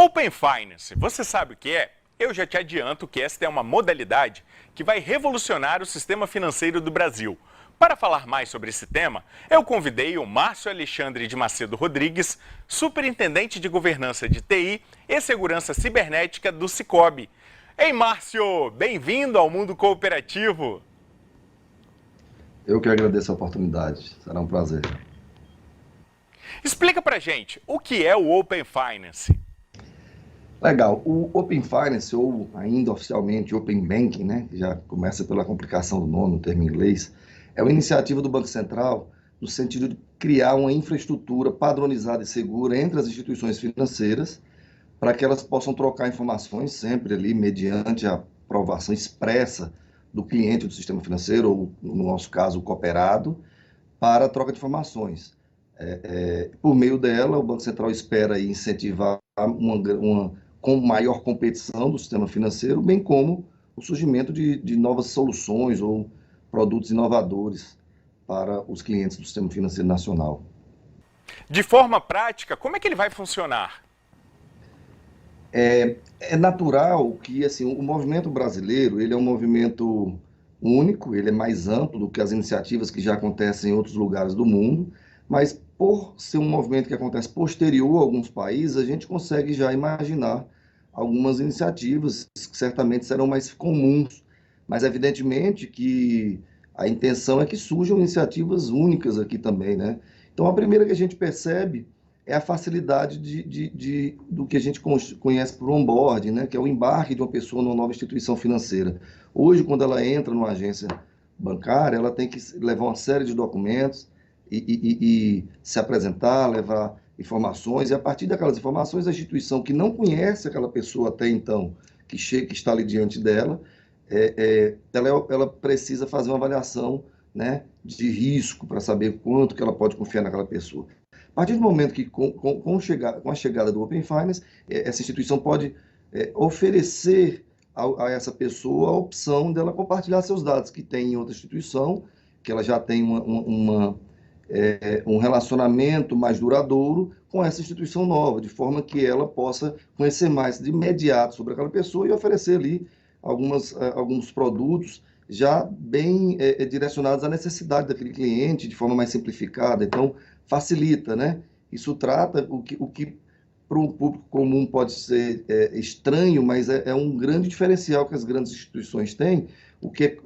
Open Finance, você sabe o que é? Eu já te adianto que esta é uma modalidade que vai revolucionar o sistema financeiro do Brasil. Para falar mais sobre esse tema, eu convidei o Márcio Alexandre de Macedo Rodrigues, superintendente de governança de TI e segurança cibernética do Sicoob. Ei, Márcio, bem-vindo ao mundo cooperativo. Eu que agradeço a oportunidade, será um prazer. Explica pra gente, o que é o Open Finance? Legal, o Open Finance, ou ainda oficialmente Open Banking, né, que já começa pela complicação do nome, o termo em inglês, é uma iniciativa do Banco Central no sentido de criar uma infraestrutura padronizada e segura entre as instituições financeiras para que elas possam trocar informações sempre ali mediante a aprovação expressa do cliente do sistema financeiro, ou no nosso caso, o cooperado, para a troca de informações. Por meio dela, o Banco Central espera incentivar uma com maior competição do sistema financeiro, bem como o surgimento de novas soluções ou produtos inovadores para os clientes do sistema financeiro nacional. De forma prática, como é que ele vai funcionar? É natural que assim, o movimento brasileiro ele é um movimento único, ele é mais amplo do que as iniciativas que já acontecem em outros lugares do mundo, mas por ser um movimento que acontece posterior a alguns países, a gente consegue já imaginar algumas iniciativas que certamente serão mais comuns, mas evidentemente que a intenção é que surjam iniciativas únicas aqui também, né? Então a primeira que a gente percebe é a facilidade do que a gente conhece por onboarding, né? Que é o embarque de uma pessoa numa nova instituição financeira. Hoje, quando ela entra numa agência bancária, ela tem que levar uma série de documentos e se apresentar, levar informações, e a partir daquelas informações, a instituição que não conhece aquela pessoa até então, que chega, que está ali diante dela, ela precisa fazer uma avaliação, né, de risco para saber quanto que ela pode confiar naquela pessoa. A partir do momento que, com a chegada do Open Finance, essa instituição pode oferecer a essa pessoa a opção dela compartilhar seus dados que tem em outra instituição, que ela já tem um relacionamento mais duradouro com essa instituição nova, de forma que ela possa conhecer mais de imediato sobre aquela pessoa e oferecer ali alguns produtos já bem direcionados à necessidade daquele cliente, de forma mais simplificada. Então, facilita, né? Isso trata o que para um público comum pode ser estranho, mas é um grande diferencial que as grandes instituições têm, o que é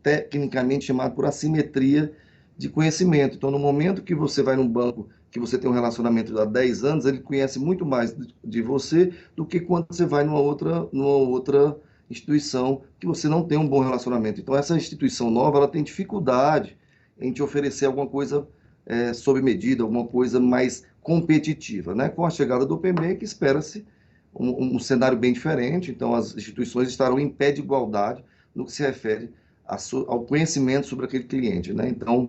tecnicamente chamado por assimetria de conhecimento. Então, no momento que você vai num banco, que você tem um relacionamento há 10 anos, ele conhece muito mais de você do que quando você vai numa outra instituição que você não tem um bom relacionamento. Então, essa instituição nova, ela tem dificuldade em te oferecer alguma coisa sob medida, alguma coisa mais competitiva, né? Com a chegada do Open Bank, espera-se um cenário bem diferente, então as instituições estarão em pé de igualdade no que se refere ao conhecimento sobre aquele cliente, né? Então,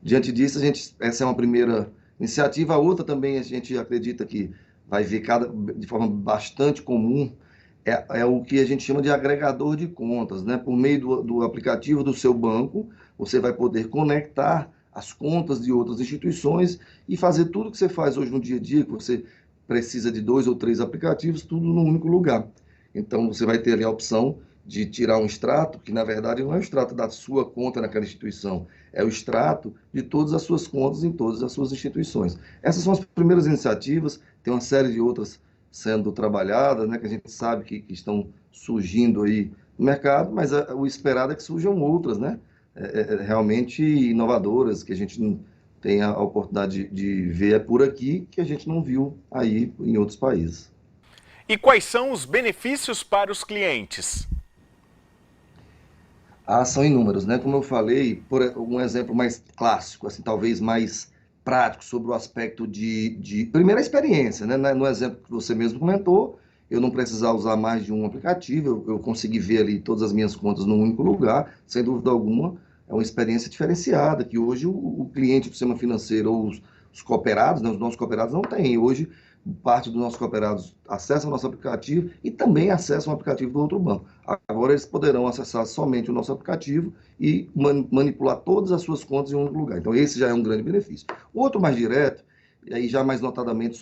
diante disso, essa é uma primeira iniciativa. A outra também a gente acredita que vai ver de forma bastante comum, é o que a gente chama de agregador de contas, né? Por meio do aplicativo do seu banco, você vai poder conectar as contas de outras instituições e fazer tudo que você faz hoje no dia a dia, que você precisa de 2 ou 3 aplicativos, tudo num único lugar. Então, você vai ter ali a opção de tirar um extrato, que na verdade não é o extrato da sua conta naquela instituição, é o extrato de todas as suas contas em todas as suas instituições. Essas são as primeiras iniciativas, tem uma série de outras sendo trabalhadas, né, que a gente sabe que estão surgindo aí no mercado, mas o esperado é que surjam outras, né, realmente inovadoras, que a gente não tem a oportunidade de ver por aqui, que a gente não viu aí em outros países. E quais são os benefícios para os clientes? São inúmeros, né? Como eu falei, por um exemplo mais clássico, assim, talvez mais prático sobre o aspecto de primeira experiência, né? No exemplo que você mesmo comentou, eu não precisar usar mais de um aplicativo, eu consegui ver ali todas as minhas contas num único lugar, sem dúvida alguma, é uma experiência diferenciada, que hoje o cliente do sistema financeiro ou os cooperados, né? Os nossos cooperados não têm. Hoje, parte dos nossos cooperados acessam o nosso aplicativo e também acessam o aplicativo do outro banco. Agora eles poderão acessar somente o nosso aplicativo e manipular todas as suas contas em um único lugar. Então esse já é um grande benefício. O outro mais direto e aí já mais notadamente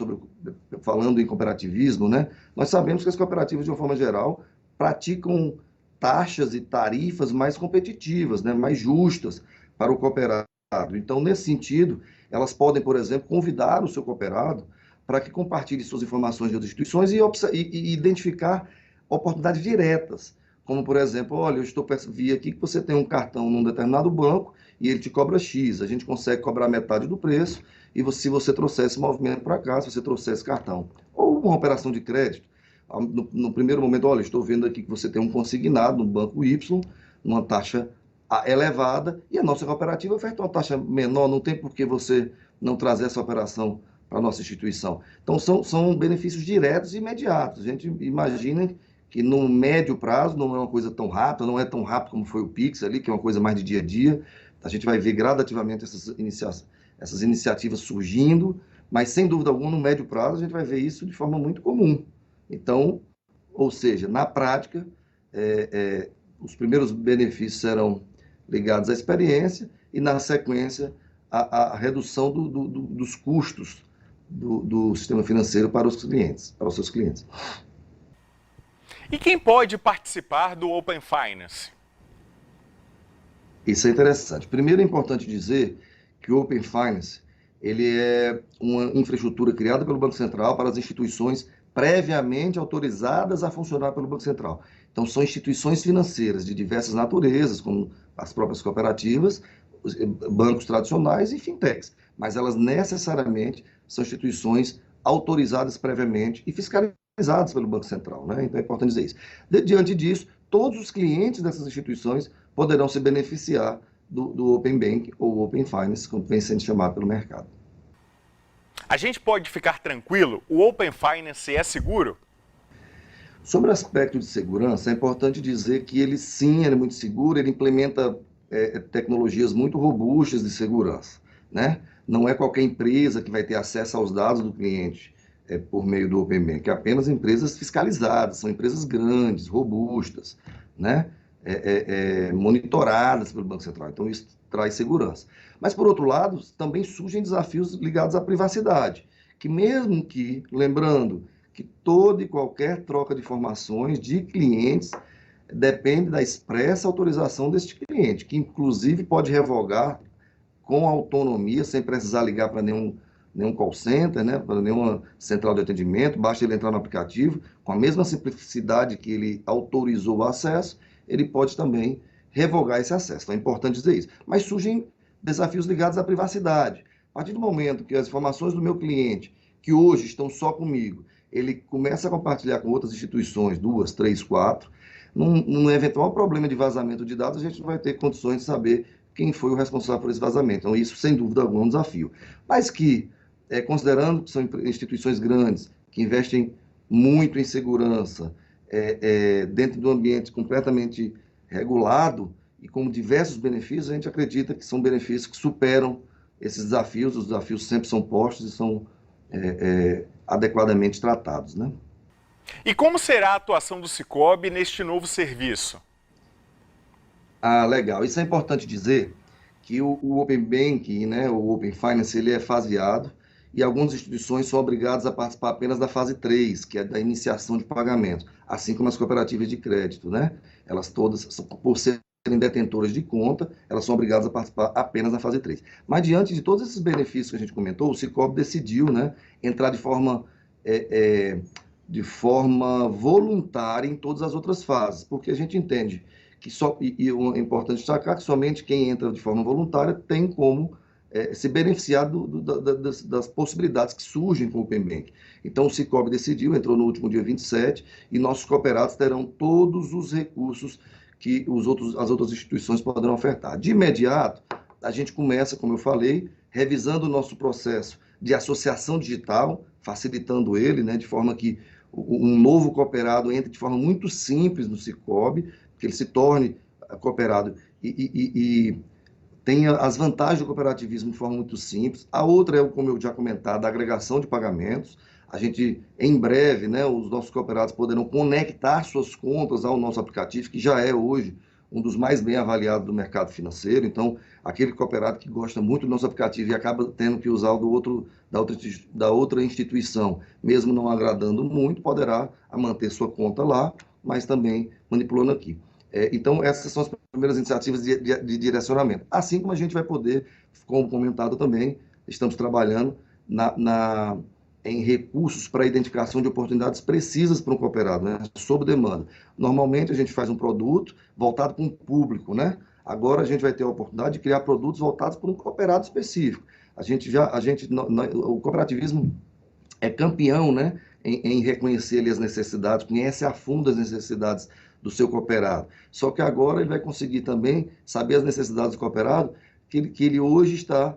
falando em cooperativismo, né? Nós sabemos que as cooperativas, de uma forma geral, praticam taxas e tarifas mais competitivas, né? Mais justas para o cooperado. Então, nesse sentido, elas podem, por exemplo, convidar o seu cooperado para que compartilhe suas informações de outras instituições e identificar oportunidades diretas, como, por exemplo, olha, vi aqui que você tem um cartão num determinado banco e ele te cobra X, a gente consegue cobrar metade do preço, e se você trouxer esse movimento para cá, se você trouxer esse cartão, ou uma operação de crédito, no primeiro momento, olha, estou vendo aqui que você tem um consignado no banco Y, uma taxa elevada, e a nossa cooperativa oferta uma taxa menor, não tem por que você não trazer essa operação para a nossa instituição. Então, são benefícios diretos e imediatos. A gente imagina que no médio prazo não é uma coisa tão rápida, não é tão rápido como foi o Pix ali, que é uma coisa mais de dia a dia. A gente vai ver gradativamente essas iniciativas surgindo, mas sem dúvida alguma, no médio prazo, a gente vai ver isso de forma muito comum. Então, ou seja, na prática, os primeiros benefícios serão ligados à experiência e, na sequência, à redução dos custos do sistema financeiro para os clientes, para os seus clientes. E quem pode participar do Open Finance? Isso é interessante. Primeiro é importante dizer que o Open Finance ele é uma infraestrutura criada pelo Banco Central para as instituições previamente autorizadas a funcionar pelo Banco Central. Então, são instituições financeiras de diversas naturezas, como as próprias cooperativas, bancos tradicionais e fintechs, mas elas necessariamente são instituições autorizadas previamente e fiscalizadas pelo Banco Central, né? Então é importante dizer isso. Diante disso, todos os clientes dessas instituições poderão se beneficiar do Open Bank ou Open Finance, como vem sendo chamado pelo mercado. A gente pode ficar tranquilo? O Open Finance é seguro? Sobre o aspecto de segurança, é importante dizer que ele sim, ele é muito seguro, ele implementa tecnologias muito robustas de segurança, né? Não é qualquer empresa que vai ter acesso aos dados do cliente por meio do Open Bank, é apenas empresas fiscalizadas, são empresas grandes, robustas, né? Monitoradas pelo Banco Central, então isso traz segurança. Mas, por outro lado, também surgem desafios ligados à privacidade, que mesmo que, lembrando, que toda e qualquer troca de informações de clientes depende da expressa autorização deste cliente, que inclusive pode revogar com autonomia, sem precisar ligar para nenhum call center, né, para nenhuma central de atendimento, basta ele entrar no aplicativo, com a mesma simplicidade que ele autorizou o acesso, ele pode também revogar esse acesso. Então é importante dizer isso. Mas surgem desafios ligados à privacidade. A partir do momento que as informações do meu cliente, que hoje estão só comigo, ele começa a compartilhar com outras instituições, 2, 3, 4, num eventual problema de vazamento de dados, a gente não vai ter condições de saber quem foi o responsável por esse vazamento. Então, isso, sem dúvida alguma, é um desafio. Mas que, considerando que são instituições grandes, que investem muito em segurança, dentro de um ambiente completamente regulado e com diversos benefícios, a gente acredita que são benefícios que superam esses desafios, os desafios sempre são postos e são adequadamente tratados, né? E como será a atuação do Sicoob neste novo serviço? Ah, legal. Isso é importante dizer que o Open Banking, né, o Open Finance, ele é faseado e algumas instituições são obrigadas a participar apenas da fase 3, que é da iniciação de pagamento, assim como as cooperativas de crédito, né? Elas todas, por serem detentoras de conta, elas são obrigadas a participar apenas da fase 3. Mas diante de todos esses benefícios que a gente comentou, o Sicoob decidiu, né, entrar de forma voluntária em todas as outras fases, porque a gente entende que é importante destacar que somente quem entra de forma voluntária tem como se beneficiar das possibilidades que surgem com o Open Bank. Então, o Sicoob decidiu, entrou no último dia 27, e nossos cooperados terão todos os recursos que as outras instituições poderão ofertar. De imediato, a gente começa, como eu falei, revisando o nosso processo de associação digital, facilitando ele, né, de forma que um novo cooperado entre de forma muito simples no Sicoob, que ele se torne cooperado e tenha as vantagens do cooperativismo de forma muito simples. A outra é, como eu já comentado, a agregação de pagamentos. A gente, em breve, né, os nossos cooperados poderão conectar suas contas ao nosso aplicativo, que já é hoje um dos mais bem avaliados do mercado financeiro. Então, aquele cooperado que gosta muito do nosso aplicativo e acaba tendo que usar o da outra instituição, mesmo não agradando muito, poderá manter sua conta lá, mas também manipulando aqui. Então, essas são as primeiras iniciativas de direcionamento. Assim como a gente vai poder, como comentado também, estamos trabalhando em recursos para identificação de oportunidades precisas para um cooperado, né? Sob demanda. Normalmente, a gente faz um produto voltado para um público, né? Agora, a gente vai ter a oportunidade de criar produtos voltados para um cooperado específico. O cooperativismo é campeão, né, em reconhecer ali as necessidades, conhece a fundo as necessidades do seu cooperado. Só que agora ele vai conseguir também saber as necessidades do cooperado que ele hoje está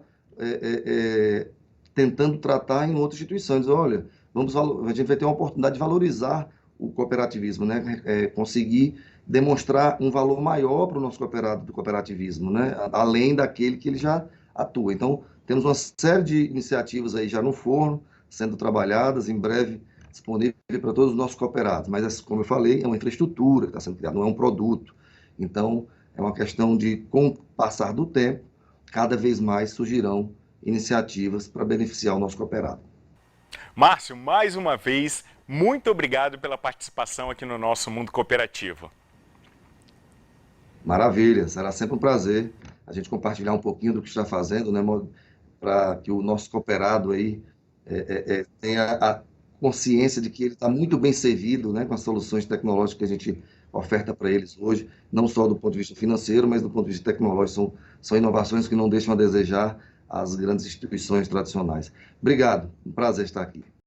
tentando tratar em outras instituições. Olha, a gente vai ter uma oportunidade de valorizar o cooperativismo, né? Conseguir demonstrar um valor maior para o nosso cooperado do cooperativismo, né? Além daquele que ele já atua. Então, temos uma série de iniciativas aí já no forno, sendo trabalhadas, em breve disponível para todos os nossos cooperados. Mas, como eu falei, é uma infraestrutura que está sendo criada, não é um produto. Então, é uma questão de, com o passar do tempo, cada vez mais surgirão iniciativas para beneficiar o nosso cooperado. Márcio, mais uma vez, muito obrigado pela participação aqui no nosso Mundo Cooperativo. Maravilha, será sempre um prazer a gente compartilhar um pouquinho do que está fazendo, né, para que o nosso cooperado aí tenha a consciência de que ele está muito bem servido, né, com as soluções tecnológicas que a gente oferta para eles hoje, não só do ponto de vista financeiro, mas do ponto de vista tecnológico. São inovações que não deixam a desejar as grandes instituições tradicionais. Obrigado, um prazer estar aqui.